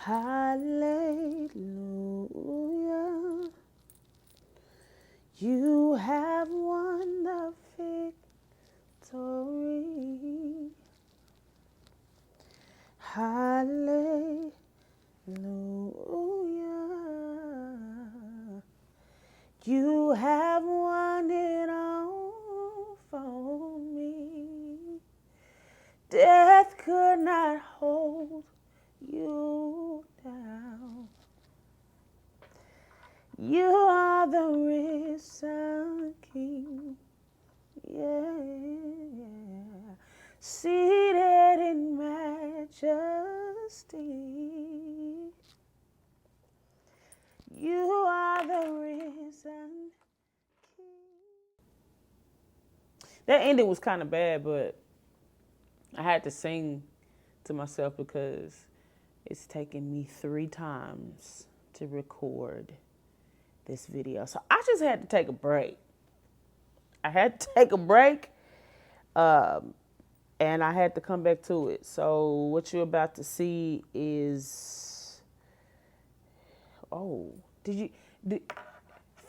Hallelujah. You have won the victory. Hallelujah. You have won it all for me. Death could not hold you down. You are the risen King. Yeah. Seated in majesty. You are the risen King. That ending was kind of bad, but I had to sing to myself because it's taken me 3 times to record this video. So I just had to take a break. And I had to come back to it. So what you're about to see is, did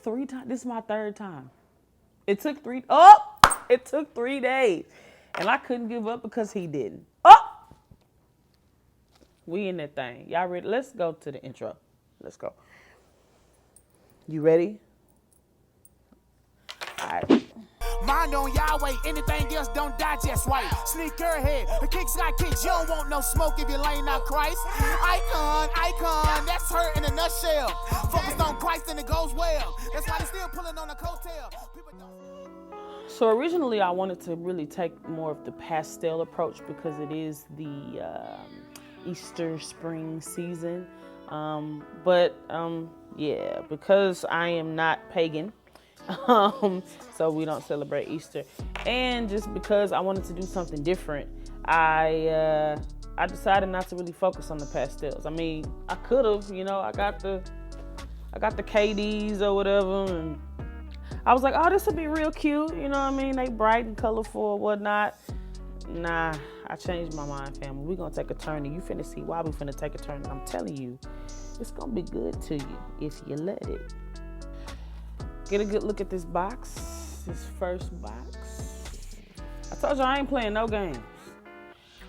3 times? This is my 3rd time. It took 3 days. And I couldn't give up because he didn't. We in that thing. Y'all ready? Let's go to the intro. Let's go. You ready? All right. Mind on Yahweh, anything else don't digest right. Sneaker head, the kicks got kicks. You don't want no smoke if you laying out Christ. Icon, that's her in a nutshell. Focused on Christ and it goes well. That's why they still pulling on the coattail. So originally I wanted to really take more of the pastel approach because it is the Easter spring season. Yeah, because I am not pagan. So we don't celebrate Easter, and just because I wanted to do something different, I decided not to really focus on the pastels. I mean, I could have, I got the KDs or whatever, and I was like, oh, this would be real cute, you know what I mean? They bright and colorful or whatnot. Nah, I changed my mind, family. We're gonna take a turn, and you finna see why we finna take a turn. And I'm telling you, it's gonna be good to you if you let it. Get a good look at this box, this first box. I told you I ain't playing no games.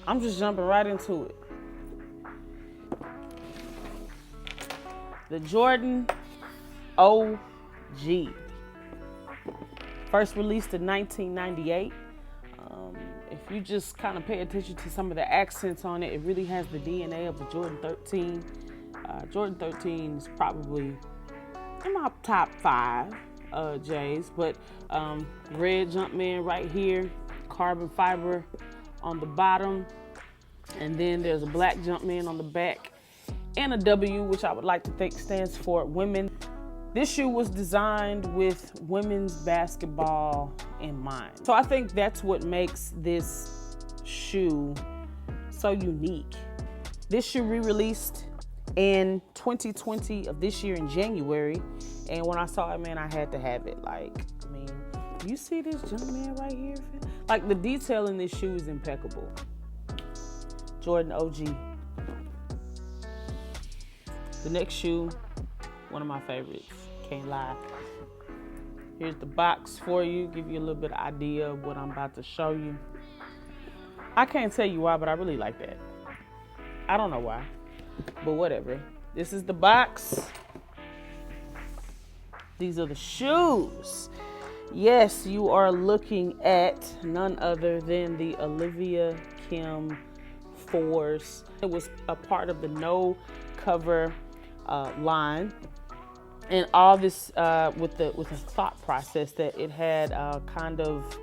I'm just jumping right into it. The Jordan OG. First released in 1998. If you just kind of pay attention to some of the accents on it, it really has the DNA of the Jordan 13. Jordan 13 is probably in my top 5 J's, but red Jumpman right here, carbon fiber on the bottom, and then there's a black Jumpman on the back, and a W, which I would like to think stands for women. This shoe was designed with women's basketball in mind. So I think that's what makes this shoe so unique. This shoe re-released in 2020 of this year in January. And when I saw it, man, I had to have it. You see this Jumpman right here? Like, the detail in this shoe is impeccable. Jordan OG. The next shoe, one of my favorites, can't lie. Here's the box for you, give you a little bit of idea of what I'm about to show you. I can't tell you why, but I really like that. I don't know why, but whatever. This is the box. These are the shoes. Yes, you are looking at none other than the Olivia Kim Force. It was a part of the No Cover line, and all this with a thought process that it had kind of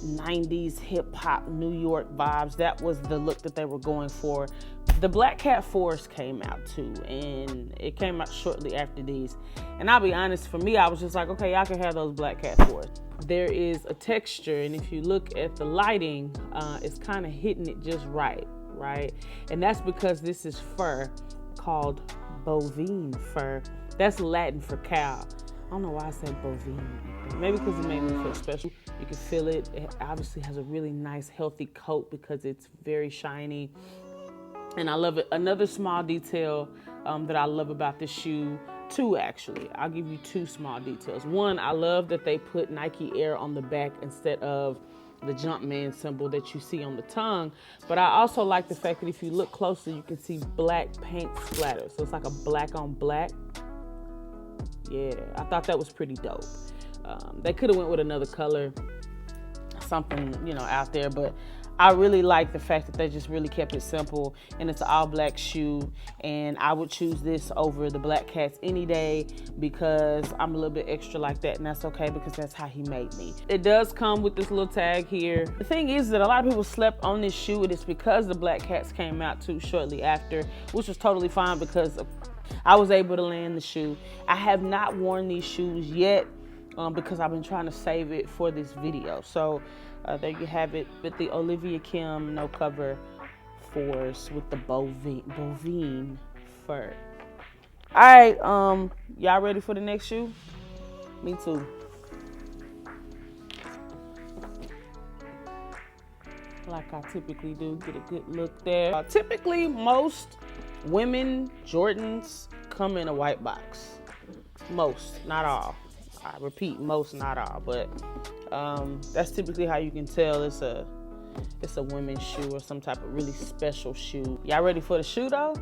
90s hip hop New York vibes. That was the look that they were going for. The Black Cat Force came out too, and it came out shortly after these. And I'll be honest, for me, I was just like, okay, y'all can have those Black Cat Force. There is a texture, and if you look at the lighting, it's kind of hitting it just right? And that's because this is fur called bovine fur. That's Latin for cow. I don't know why I said bovine. Maybe because it made me feel special. You can feel it. It obviously has a really nice, healthy coat because it's very shiny. And I love it. Another small detail that I love about this shoe, two actually. I'll give you two small details. One, I love that they put Nike Air on the back instead of the Jumpman symbol that you see on the tongue. But I also like the fact that if you look closely, you can see black paint splatter. So it's like a black on black. Yeah, I thought that was pretty dope. They could have went with another color, something, you know, out there, but I really like the fact that they just really kept it simple, and it's an all black shoe, and I would choose this over the Black Cats any day because I'm a little bit extra like that, and that's okay because that's how he made me. It does come with this little tag here. The thing is that a lot of people slept on this shoe, and it's because the Black Cats came out too shortly after, which was totally fine because I was able to land the shoe. I have not worn these shoes yet because I've been trying to save it for this video. So there you have it with the Olivia Kim no cover force with the bovine fur. All right, y'all ready for the next shoe? Me too. Like I typically do, get a good look there. Typically, most women Jordans come in a white box. Most, not all. I repeat, most, not all, but that's typically how you can tell it's a women's shoe or some type of really special shoe. Y'all ready for the shoe though?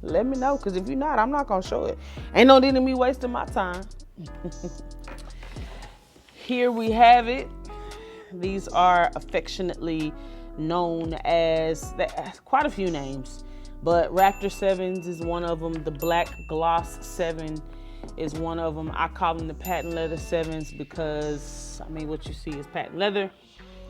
Let me know, because if you're not, I'm not gonna show it. Ain't no need in me wasting my time. Here we have it. These are affectionately known as quite a few names, but Raptor 7s is one of them. The Black Gloss 7 is one of them. I call them the patent leather 7s because, I mean, what you see is patent leather.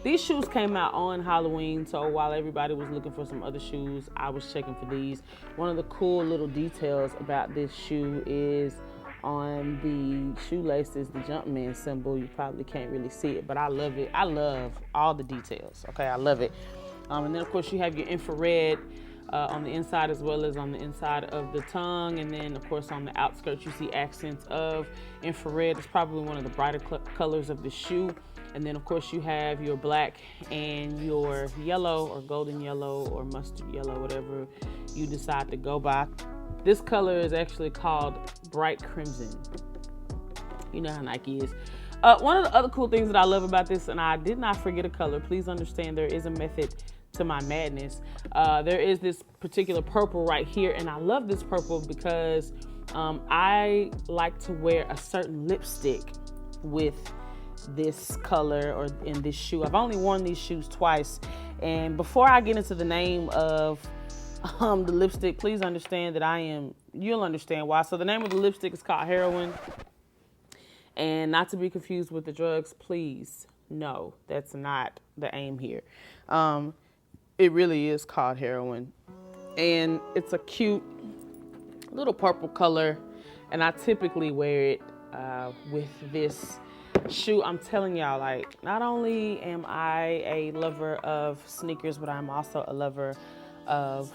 These shoes came out on Halloween, so while everybody was looking for some other shoes, I was checking for these. One of the cool little details about this shoe is on the shoelaces, the Jumpman symbol. You probably can't really see it, but I love it. I love all the details, okay? I love it. And then, of course, you have your infrared on the inside as well as on the inside of the tongue, and then of course on the outskirts you see accents of infrared. It's probably one of the brighter colors of the shoe. And then of course you have your black and your yellow or golden yellow or mustard yellow, whatever you decide to go by. This color is actually called bright crimson. You know how Nike is. One of the other cool things that I love about this, and I did not forget a color, please understand there is a method to my madness. There is this particular purple right here, and I love this purple because I like to wear a certain lipstick with this color or in this shoe. I've only worn these shoes twice, and before I get into the name of the lipstick, please understand that you'll understand why. So the name of the lipstick is called Heroin, and not to be confused with the drugs, please. No, that's not the aim here. It really is called Heroin, and it's a cute little purple color, and I typically wear it with this shoe. I'm telling y'all, like, not only am I a lover of sneakers, but I'm also a lover of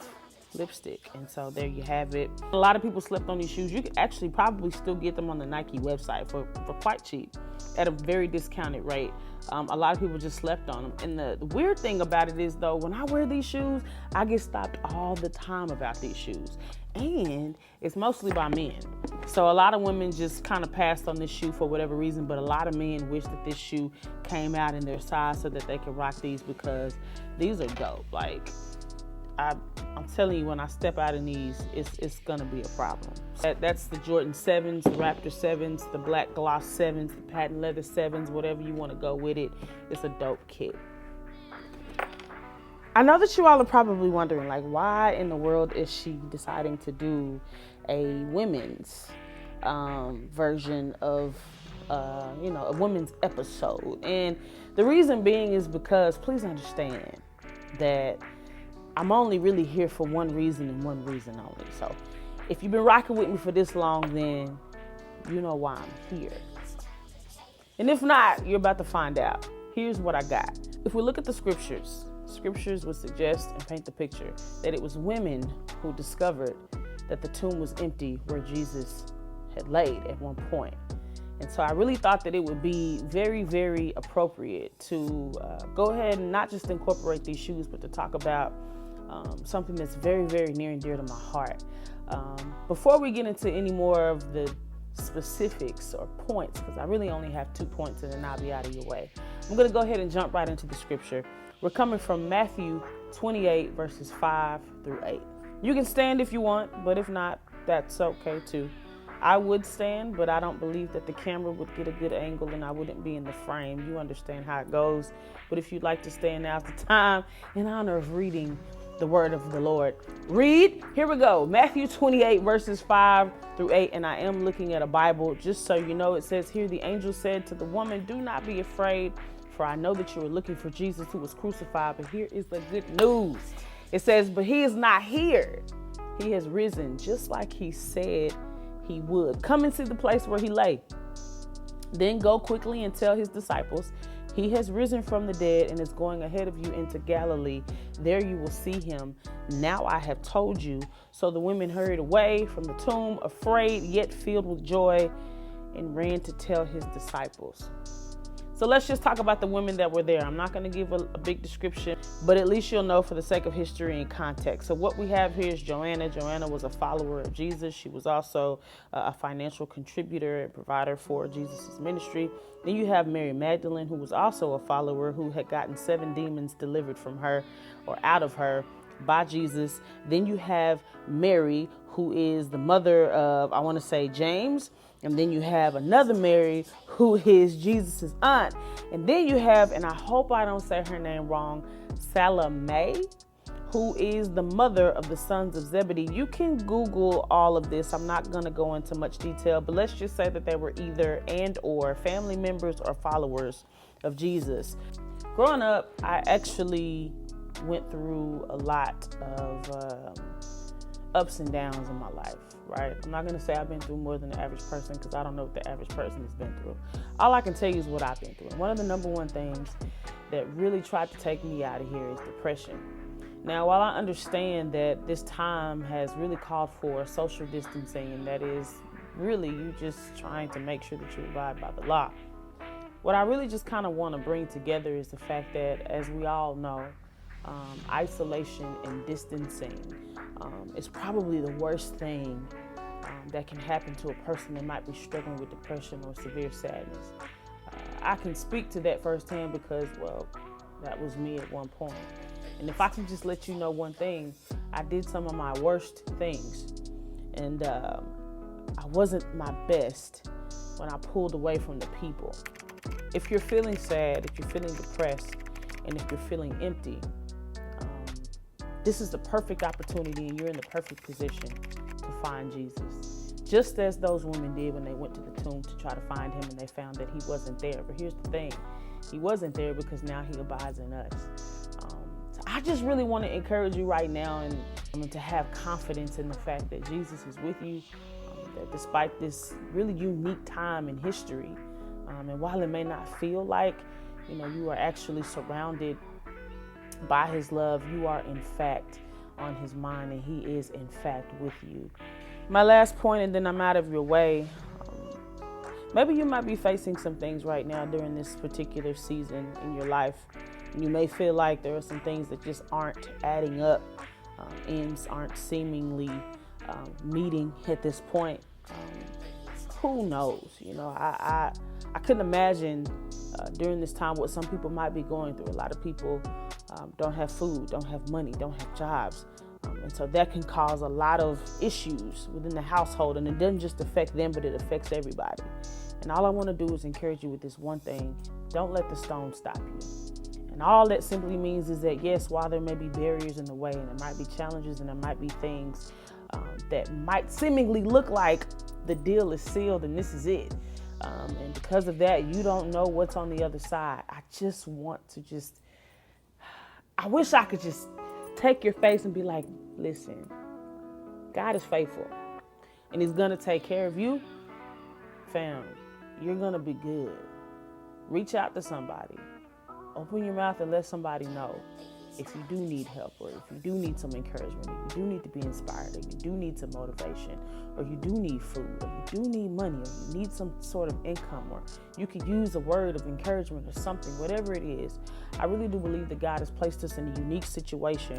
lipstick, and so there you have it. A lot of people slept on these shoes. You can actually probably still get them on the Nike website for quite cheap at a very discounted rate. A lot of people just slept on them. And the weird thing about it is, though, when I wear these shoes, I get stopped all the time about these shoes. And it's mostly by men. So a lot of women just kind of passed on this shoe for whatever reason, but a lot of men wish that this shoe came out in their size so that they could rock these because these are dope. Like, I'm telling you, when I step out in these, it's gonna be a problem. That's the Jordan 7s, the Raptor 7s, the Black Gloss 7s, the patent leather 7s, whatever you want to go with it. It's a dope kit. I know that you all are probably wondering, like, why in the world is she deciding to do a women's version of, a women's episode? And the reason being is because, please understand that I'm only really here for one reason and one reason only. So if you've been rocking with me for this long, then you know why I'm here. And if not, you're about to find out. Here's what I got. If we look at the scriptures would suggest and paint the picture that it was women who discovered that the tomb was empty where Jesus had laid at one point. And so I really thought that it would be very, very appropriate to go ahead and not just incorporate these shoes, but to talk about something that's very, very near and dear to my heart. Before we get into any more of the specifics or points, because I really only have 2 points and then I'll be out of your way, I'm going to go ahead and jump right into the scripture. We're coming from Matthew 28, verses 5 through 8. You can stand if you want, but if not, that's okay too. I would stand, but I don't believe that the camera would get a good angle and I wouldn't be in the frame. You understand how it goes. But if you'd like to stand, now's the time, in honor of reading the word of the Lord. Read. Here we go. Matthew 28, verses 5 through 8. And I am looking at a Bible, just so you know. It says here, the angel said to the woman, "Do not be afraid, for I know that you are looking for Jesus who was crucified. But here is the good news." It says, "But he is not here. He has risen, just like he said he would. Come and see the place where he lay. Then go quickly and tell his disciples, he has risen from the dead and is going ahead of you into Galilee. There you will see him. Now I have told you." So the women hurried away from the tomb, afraid yet filled with joy, and ran to tell his disciples. So let's just talk about the women that were there. I'm not going to give a big description, but at least you'll know for the sake of history and context. So what we have here is Joanna. Joanna was a follower of Jesus. She was also a financial contributor and provider for Jesus' ministry. Then you have Mary Magdalene, who was also a follower, who had gotten 7 demons delivered from her or out of her by Jesus. Then you have Mary, who is the mother of, I want to say, James. And then you have another Mary, who is Jesus' aunt. And then you have, and I hope I don't say her name wrong, Salome, who is the mother of the sons of Zebedee. You can Google all of this. I'm not going to go into much detail, but let's just say that they were either and or family members or followers of Jesus. Growing up, I actually went through a lot of ups and downs in my life, right? I'm not going to say I've been through more than the average person, because I don't know what the average person has been through. All I can tell you is what I've been through. And one of the number one things that really tried to take me out of here is depression. Now, while I understand that this time has really called for social distancing, and that is really you just trying to make sure that you abide by the law, what I really just kind of want to bring together is the fact that, as we all know, isolation and distancing is probably the worst thing that can happen to a person that might be struggling with depression or severe sadness. I can speak to that firsthand because, well, that was me at one point. And if I can just let you know one thing, I did some of my worst things. And I wasn't my best when I pulled away from the people. If you're feeling sad, if you're feeling depressed, and if you're feeling empty, this is the perfect opportunity, and you're in the perfect position to find Jesus. Just as those women did when they went to the tomb to try to find him, and they found that he wasn't there. But here's the thing. He wasn't there because now he abides in us. So I just really want to encourage you right now and to have confidence in the fact that Jesus is with you, that despite this really unique time in history, and while it may not feel like, you are actually surrounded by his love, you are in fact on his mind, and he is in fact with you. My last point, and then I'm out of your way. Maybe you might be facing some things right now during this particular season in your life. You may feel like there are some things that just aren't adding up, ends aren't seemingly meeting at this point. Who knows? I couldn't imagine during this time what some people might be going through. A lot of people don't have food, don't have money, don't have jobs. And so that can cause a lot of issues within the household. And it doesn't just affect them, but it affects everybody. And all I want to do is encourage you with this one thing. Don't let the stone stop you. And all that simply means is that, yes, while there may be barriers in the way, and there might be challenges, and there might be things that might seemingly look like the deal is sealed and this is it. And because of that, you don't know what's on the other side. I just want to I wish I could just take your face and be like, listen, God is faithful, and he's going to take care of you. Fam, you're going to be good. Reach out to somebody. Open your mouth and let somebody know if you do need help, or if you do need some encouragement, or you do need to be inspired, or you do need some motivation, or you do need food, or you do need money, or you need some sort of income, or you could use a word of encouragement or something, whatever it is. I really do believe that God has placed us in a unique situation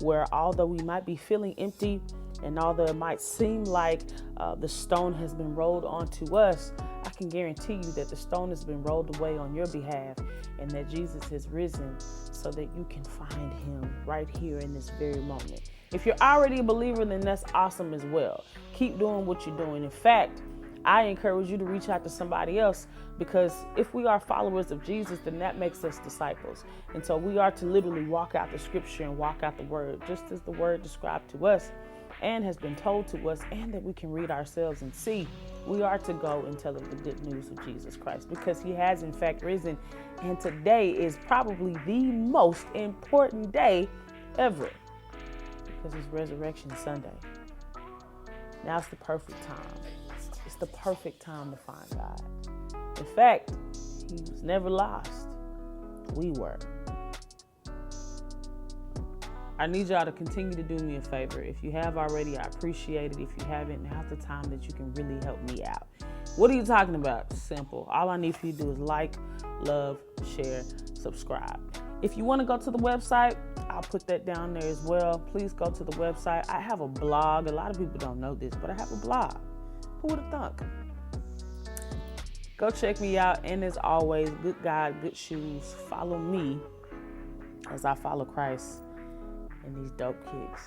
where although we might be feeling empty and although it might seem like the stone has been rolled onto us, I can guarantee you that the stone has been rolled away on your behalf and that Jesus has risen so that you can find him right here in this very moment. If you're already a believer, then that's awesome as well. Keep doing what you're doing. In fact, I encourage you to reach out to somebody else, because if we are followers of Jesus, then that makes us disciples. And so we are to literally walk out the scripture and walk out the word, just as the word described to us and has been told to us, and that we can read ourselves and see. We are to go and tell them the good news of Jesus Christ, because he has in fact risen. And today is probably the most important day ever, because it's Resurrection Sunday. Now's the perfect time. It's the perfect time to find God. In fact, he was never lost. We were. I need y'all to continue to do me a favor. If you have already, I appreciate it. If you haven't, now's the time that you can really help me out. What are you talking about? Simple. All I need for you to do is like, love, share, subscribe. If you want to go to the website, I'll put that down there as well. Please go to the website. I have a blog. A lot of people don't know this, but I have a blog. Who would have thunk? Go check me out. And as always, good God, good shoes. Follow me as I follow Christ in these dope kicks.